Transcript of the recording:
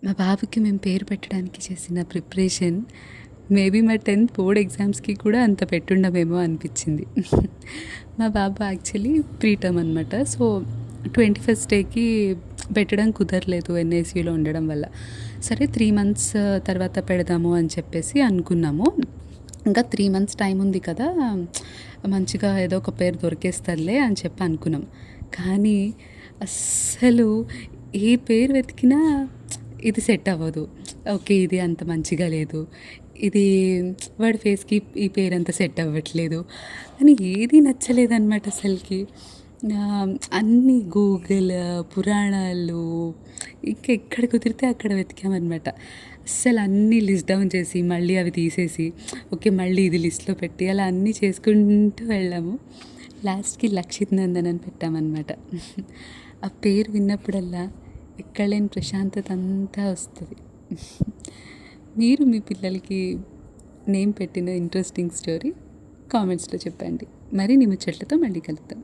మా బాబుకి మేము పేరు పెట్టడానికి చేసిన ప్రిపరేషన్ మేబీ మా 10th బోర్డ్ ఎగ్జామ్స్కి కూడా అంత పెట్టుండమేమో అనిపించింది. మా బాబు యాక్చువల్లీ ప్రీ టర్మ్ అనమాట. సో 21st డేకి పెట్టడం కుదరలేదు ఎన్ఐసీయూలో ఉండడం వల్ల. సరే 3 మంత్స్ తర్వాత పెడదాము అని చెప్పేసి అనుకున్నాము. ఇంకా 3 మంత్స్ టైం ఉంది కదా, మంచిగా ఏదో ఒక పేరు దొరికేస్తుందిలే అని చెప్పి అనుకున్నాం. కానీ అస్సలు ఏ పేరు వెతికినా ఇది సెట్ అవ్వదు. ఓకే, ఇది అంత మంచిగా లేదు, ఇది వాడి ఫేస్‌కి ఈ పేరంత సెట్ అవ్వట్లేదు అని ఏది నచ్చలేదనమాట అసలకి. అన్నీ గూగుల్, పురాణాలు ఇంకెక్కడ కుదిరితే అక్కడ వెతికామనమాట. అస్సలు అన్నీ లిస్ట్ డౌన్ చేసి, మళ్ళీ అవి తీసేసి, ఓకే మళ్ళీ ఇది లిస్ట్‌లో పెట్టి అలా అన్నీ చేసుకుంటూ వెళ్ళాము. లాస్ట్‌కి లక్షిత్ నందన్ అని పెట్టామనమాట. ఆ పేరు విన్నప్పుడల్లా ఎక్కడ లేని ప్రశాంతత అంతా వస్తది. మీరు మీ పిల్లలకి నేమ్ పెట్టిన ఇంట్రెస్టింగ్ స్టోరీ కామెంట్స్‌లో చెప్పండి. మరిన్ని ముచ్చట్లతో మళ్ళీ కలుద్దాం.